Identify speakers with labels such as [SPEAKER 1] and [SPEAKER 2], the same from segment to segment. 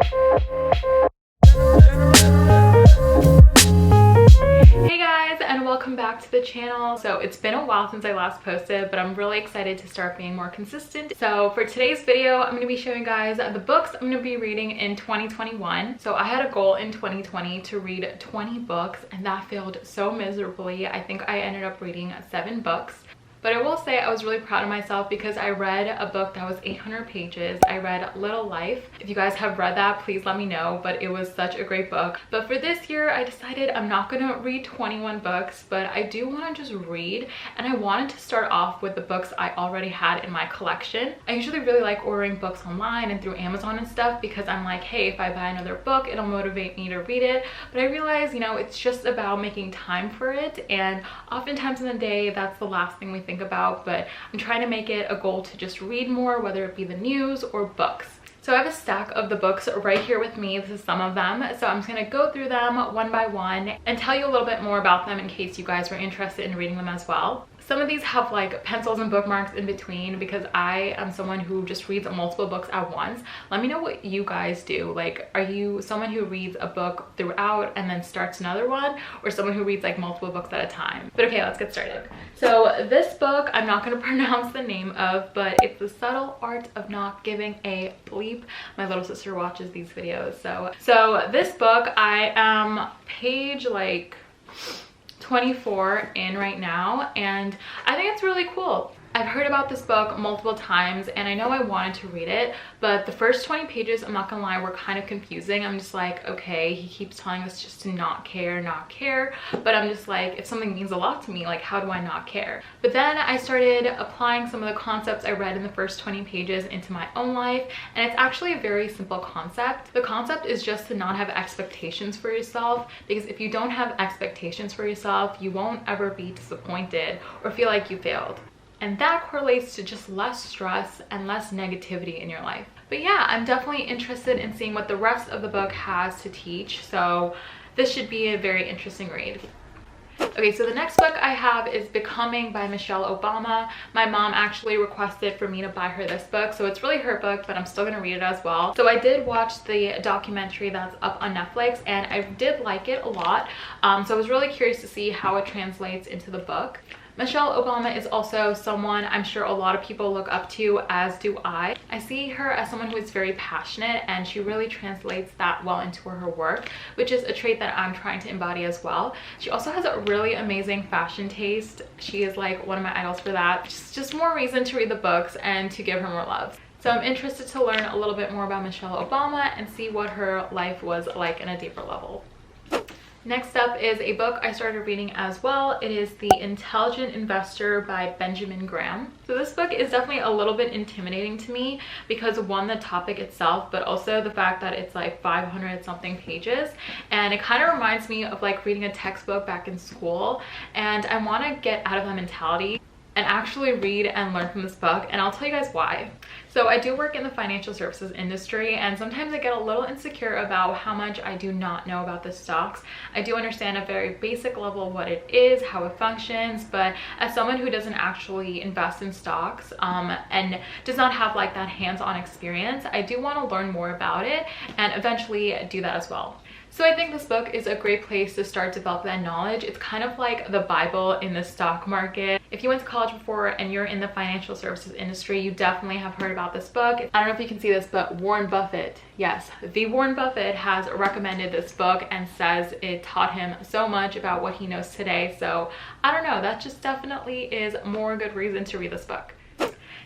[SPEAKER 1] Hey guys, and welcome back to the channel. So it's been a while since I last posted, but I'm really excited to start being more consistent. So for today's video, I'm going to be showing you guys the books I'm going to be reading in 2021. So I had a goal in 2020 to read 20 books, and that failed so miserably. I think I ended up reading 7 books. But I will say I was really proud of myself because I read a book that was 800 pages. I read Little Life. If you guys have read that, please let me know, but it was such a great book. But for this year, I decided I'm not going to read 21 books, but I do want to just read, and I wanted to start off with the books I already had in my collection. I usually really like ordering books online and through Amazon and stuff because I'm like, hey, if I buy another book, it'll motivate me to read it. But I realize, you know, it's just about making time for it, and oftentimes in the day, that's the last thing we think about. But I'm trying to make it a goal to just read more, whether it be the news or books. So I have a stack of the books right here with me. This is some of them. So I'm just going to go through them one by one and tell you a little bit more about them in case you guys are interested in reading them as well. Some of these have like pencils and bookmarks in between because I am someone who just reads multiple books at once. Let me know what you guys do. Like, are you someone who reads a book throughout and then starts another one, or someone who reads like multiple books at a time? But okay, let's get started. So this book, I'm not going to pronounce the name of, but it's The Subtle Art of Not Giving a Bleep. My little sister watches these videos. So this book, I am page like 24 in right now, and I think it's really cool. I've heard about this book multiple times and I know I wanted to read it, but the first 20 pages, I'm not gonna lie, were kind of confusing. I'm just like, okay, he keeps telling us just to not care, but I'm just like, if something means a lot to me, like how do I not care? But then I started applying some of the concepts I read in the first 20 pages into my own life, and it's actually a very simple concept. The concept is just to not have expectations for yourself, because if you don't have expectations for yourself, you won't ever be disappointed or feel like you failed. And that correlates to just less stress and less negativity in your life. But yeah, I'm definitely interested in seeing what the rest of the book has to teach. So this should be a very interesting read. Okay, so the next book I have is Becoming by Michelle Obama. My mom actually requested for me to buy her this book, so it's really her book, but I'm still gonna read it as well. So I did watch the documentary that's up on Netflix, and I did like it a lot. So I was really curious to see how it translates into the book. Michelle Obama is also someone I'm sure a lot of people look up to, as do I. I see her as someone who is very passionate, and she really translates that well into her work, which is a trait that I'm trying to embody as well. She also has a really amazing fashion taste. She is like one of my idols for that. Just more reason to read the books and to give her more love. So I'm interested to learn a little bit more about Michelle Obama and see what her life was like in a deeper level. Next up is a book I started reading as well. It is The Intelligent Investor by Benjamin Graham. So this book is definitely a little bit intimidating to me because one, the topic itself, but also the fact that it's like 500 something pages. And it kind of reminds me of like reading a textbook back in school. And I want to get out of that mentality and actually read and learn from this book, and I'll tell you guys why. So I do work in the financial services industry, and sometimes I get a little insecure about how much I do not know about the stocks. I do understand a very basic level of what it is, how it functions, but as someone who doesn't actually invest in stocks and does not have like that hands-on experience, I do want to learn more about it and eventually do that as well. So I think this book is a great place to start developing that knowledge. It's kind of like the Bible in the stock market. If you went to college before and you're in the financial services industry, you definitely have heard about this book. I don't know if you can see this, but Warren Buffett, yes, the Warren Buffett has recommended this book and says it taught him so much about what he knows today. So I don't know, that just definitely is more good reason to read this book.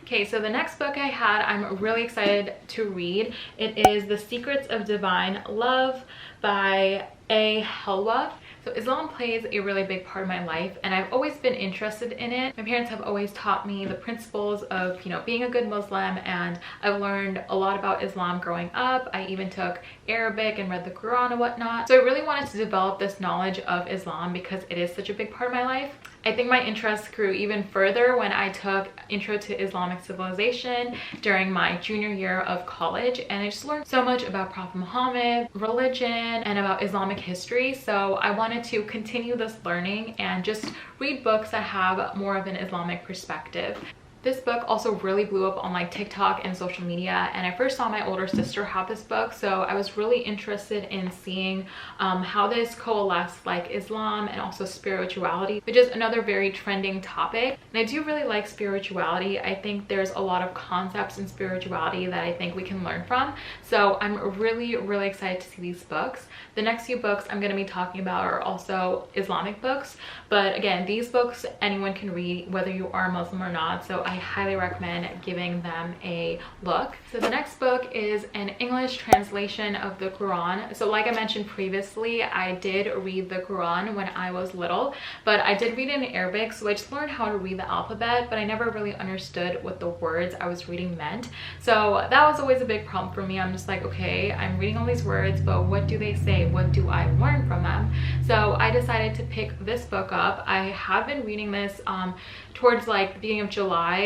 [SPEAKER 1] Okay, so the next book I had, I'm really excited to read. It is The Secrets of Divine Love by A. Helwa. So Islam plays a really big part of my life, and I've always been interested in it. My parents have always taught me the principles of, you know, being a good Muslim, and I've learned a lot about Islam growing up. I even took Arabic and read the Quran and whatnot. So I really wanted to develop this knowledge of Islam because it is such a big part of my life. I think my interest grew even further when I took Intro to Islamic Civilization during my junior year of college, and I just learned so much about Prophet Muhammad, religion, and about Islamic history. So I wanted to continue this learning and just read books that have more of an Islamic perspective. This book also really blew up on like TikTok and social media, and I first saw my older sister have this book, so I was really interested in seeing how this coalesced like Islam and also spirituality, which is another very trending topic. And I do really like spirituality. I think there's a lot of concepts in spirituality that I think we can learn from, so I'm really excited to see these books. The next few books I'm going to be talking about are also Islamic books, but again, these books anyone can read whether you are Muslim or not, so I highly recommend giving them a look. So the next book is an English translation of the Quran. So like I mentioned previously, I did read the Quran when I was little, but I did read it in Arabic, so I just learned how to read the alphabet, but I never really understood what the words I was reading meant. So that was always a big problem for me. I'm just like, okay, I'm reading all these words, but what do they say? What do I learn from them? So I decided to pick this book up. I have been reading this towards like the beginning of July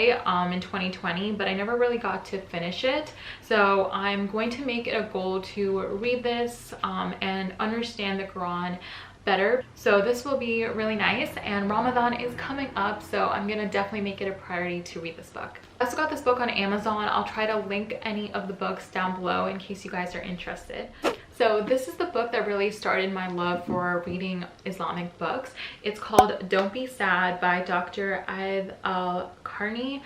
[SPEAKER 1] in 2020, but I never really got to finish it. So I'm going to make it a goal to read this and understand the Quran better. So this will be really nice, and Ramadan is coming up, so I'm gonna definitely make it a priority to read this book. I also got this book on Amazon. I'll try to link any of the books down below in case you guys are interested. So this is the book that really started my love for reading Islamic books. It's called Don't Be Sad by Dr. Aid Al-Karni.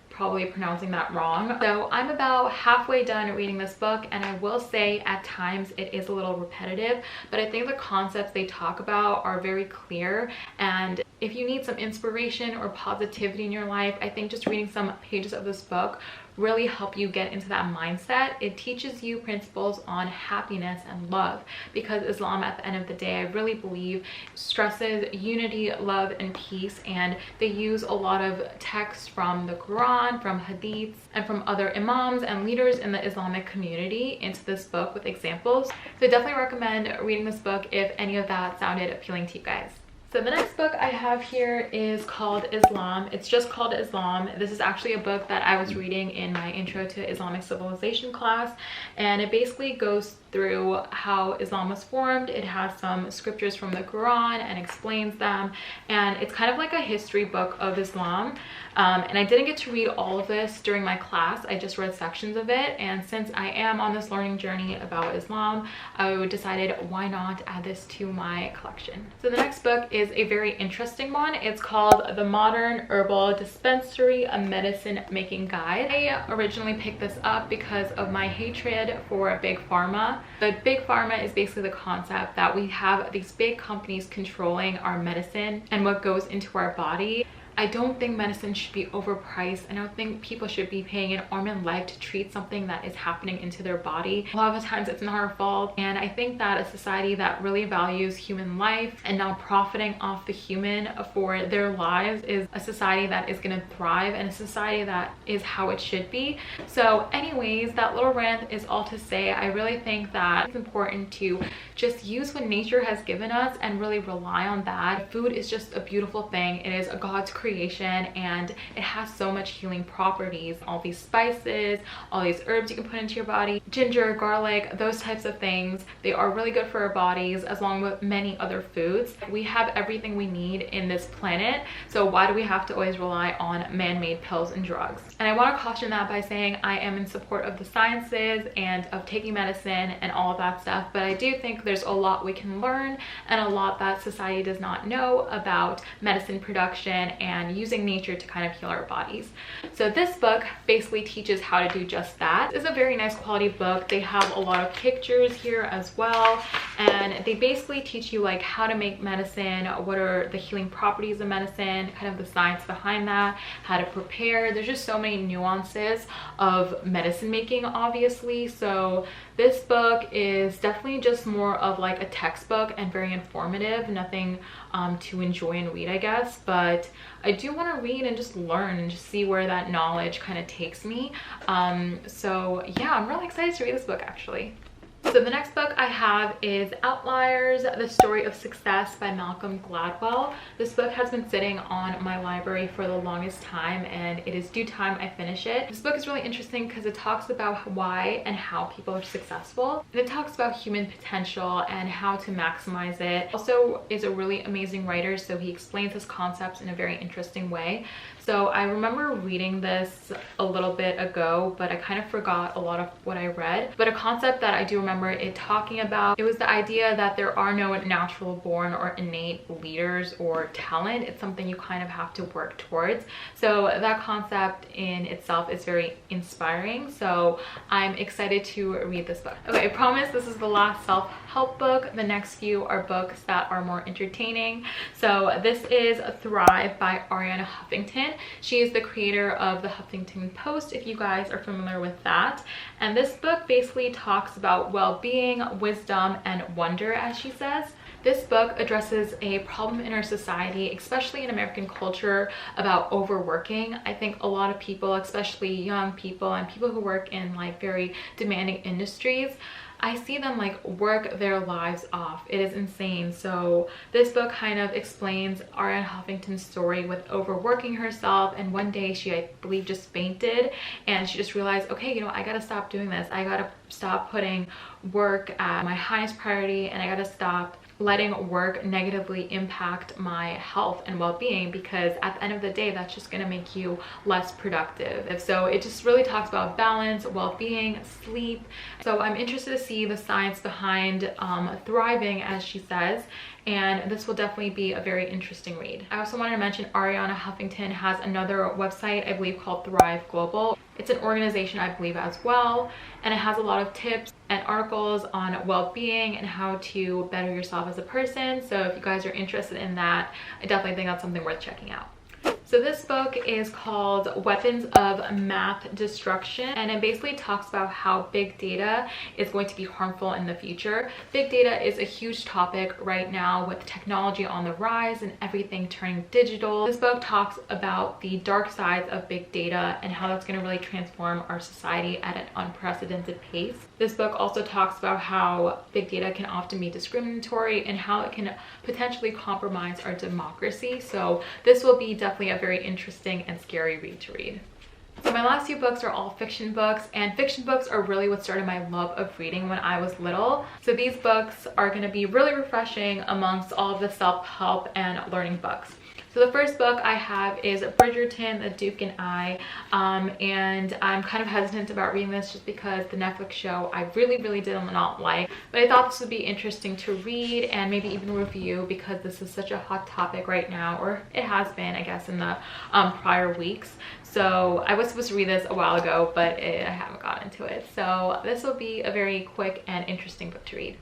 [SPEAKER 1] Probably pronouncing that wrong. So I'm about halfway done reading this book, and I will say at times it is a little repetitive, but I think the concepts they talk about are very clear, and if you need some inspiration or positivity in your life, I think just reading some pages of this book really help you get into that mindset. It teaches you principles on happiness and love, because Islam at the end of the day, I really believe, stresses unity, love, and peace, and they use a lot of texts from the Quran, from hadiths, and from other imams and leaders in the Islamic community into this book with examples. So I definitely recommend reading this book if any of that sounded appealing to you guys. So the next book I have here is called Islam. It's just called Islam. This is actually a book that I was reading in my Intro to Islamic Civilization class, and it basically goes through how Islam was formed. It has some scriptures from the Quran and explains them, and it's kind of like a history book of Islam. And I didn't get to read all of this during my class. I just read sections of it, and since I am on this learning journey about Islam, I decided why not add this to my collection. So the next book is a very interesting one. It's called The Modern Herbal Dispensary, a medicine making guide. I originally picked this up because of my hatred for Big Pharma. But Big Pharma is basically the concept that we have these big companies controlling our medicine and what goes into our body. I don't think medicine should be overpriced. I don't think people should be paying an arm and leg to treat something that is happening into their body. A lot of the times it's not our fault, and I think that a society that really values human life and not profiting off the human for their lives is a society that is going to thrive, and a society that is how it should be. So anyways, that little rant is all to say I really think that it's important to just use what nature has given us and really rely on that. Food is just a beautiful thing. It is a God's creation, and it has so much healing properties. All these spices, all these herbs you can put into your body, ginger, garlic, those types of things, they are really good for our bodies, as long with many other foods. We have everything we need in this planet, so why do we have to always rely on man-made pills and drugs? And I want to caution that by saying I am in support of the sciences and of taking medicine and all of that stuff, but I do think there's a lot we can learn and a lot that society does not know about medicine production and using nature to kind of heal our bodies. So this book basically teaches how to do just that. It's a very nice quality book. They have a lot of pictures here as well, and they basically teach you like how to make medicine, what are the healing properties of medicine, kind of the science behind that, how to prepare. There's just so many nuances of medicine making, obviously. So this book is definitely just more of like a textbook and very informative, nothing to enjoy and read, I guess, but I do want to read and just learn and just see where that knowledge kind of takes me. So yeah, I'm really excited to read this book actually. So the next book I have is Outliers, The Story of Success by Malcolm Gladwell. This book has been sitting on my library for the longest time, and it is due time I finish it. This book is really interesting because it talks about why and how people are successful, and it talks about human potential and how to maximize it. Also is a really amazing writer, so he explains his concepts in a very interesting way. So I remember reading this a little bit ago, but I kind of forgot a lot of what I read. But a concept that I do remember it talking about, it was the idea that there are no natural born or innate leaders or talent. It's something you kind of have to work towards. So that concept in itself is very inspiring. So I'm excited to read this book. Okay, I promise this is the last self-help book. The next few are books that are more entertaining. So this is Thrive by Arianna Huffington. She is the creator of the Huffington Post, if you guys are familiar with that. And this book basically talks about well-being, wisdom, and wonder, as she says. This book addresses a problem in our society, especially in American culture, about overworking. I think a lot of people, especially young people and people who work in like very demanding industries, I see them like work their lives off. It is insane. So this book kind of explains Arianna Huffington's story with overworking herself, and one day she, I believe, just fainted and she just realized, okay, you know, I gotta stop doing this. I gotta stop putting work at my highest priority, and I gotta stop letting work negatively impact my health and well-being, because at the end of the day, that's just going to make you less productive. So it just really talks about balance, well-being, sleep. So I'm interested to see the science behind thriving, as she says, and this will definitely be a very interesting read. I also wanted to mention Arianna Huffington has another website, I believe, called Thrive Global. It's an organization, I believe, as well, and it has a lot of tips and articles on well-being and how to better yourself as a person. So if you guys are interested in that, I definitely think that's something worth checking out. So this book is called Weapons of Math Destruction, and it basically talks about how big data is going to be harmful in the future. Big data is a huge topic right now with technology on the rise and everything turning digital. This book talks about the dark sides of big data and how that's going to really transform our society at an unprecedented pace. This book also talks about how big data can often be discriminatory and how it can potentially compromise our democracy. So this will be definitely a very interesting and scary read to read. So my last few books are all fiction books, and fiction books are really what started my love of reading when I was little. So these books are going to be really refreshing amongst all of the self-help and learning books. So the first book I have is Bridgerton, The Duke and I, and I'm kind of hesitant about reading this just because the Netflix show I really did not like, but I thought this would be interesting to read and maybe even review because this is such a hot topic right now, or it has been, I guess, in the prior weeks. So I was supposed to read this a while ago, but I haven't gotten into it. So this will be a very quick and interesting book to read.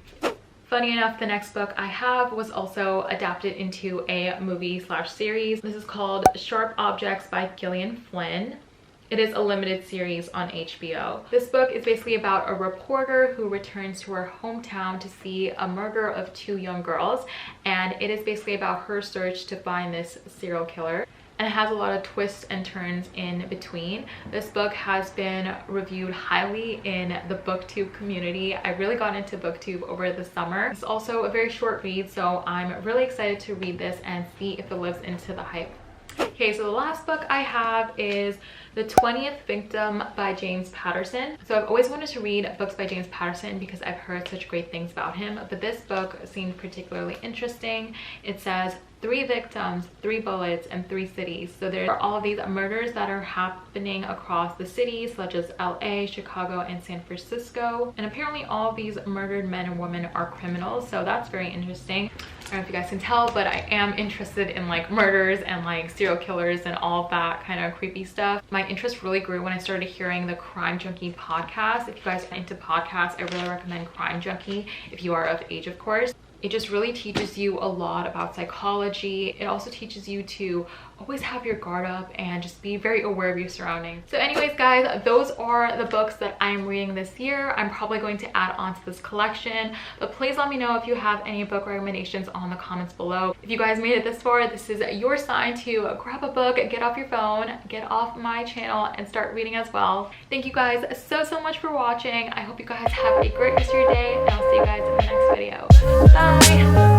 [SPEAKER 1] Funny enough, the next book I have was also adapted into a movie/series. This is called Sharp Objects by Gillian Flynn. It is a limited series on HBO. This book is basically about a reporter who returns to her hometown to see a murder of two young girls, and it is basically about her search to find this serial killer. And it has a lot of twists and turns in between. This book has been reviewed highly in the booktube community. I really got into booktube over the summer. It's also a very short read, so I'm really excited to read this and see if it lives into the hype. Okay, so the last book I have is The 20th Victim by James Patterson. So I've always wanted to read books by James Patterson because I've heard such great things about him, but this book seemed particularly interesting. It says 3 victims, 3 bullets, and 3 cities. So there are all of these murders that are happening across the cities, such as LA, Chicago, and San Francisco. And apparently all of these murdered men and women are criminals, so that's very interesting. I don't know if you guys can tell, but I am interested in like murders and like serial killers and all of that kind of creepy stuff. My interest really grew when I started hearing the Crime Junkie podcast. If you guys are into podcasts, I really recommend Crime Junkie if you are of age, of course. It just really teaches you a lot about psychology. It also teaches you to always have your guard up and just be very aware of your surroundings. So anyways, guys, those are the books that I'm reading this year. I'm probably going to add on to this collection, but please let me know if you have any book recommendations on the comments below. If you guys made it this far, this is your sign to grab a book, get off your phone, get off my channel, and start reading as well. Thank you guys so much for watching. I hope you guys have a great rest of your day, and I'll see you guys in the next video. Bye!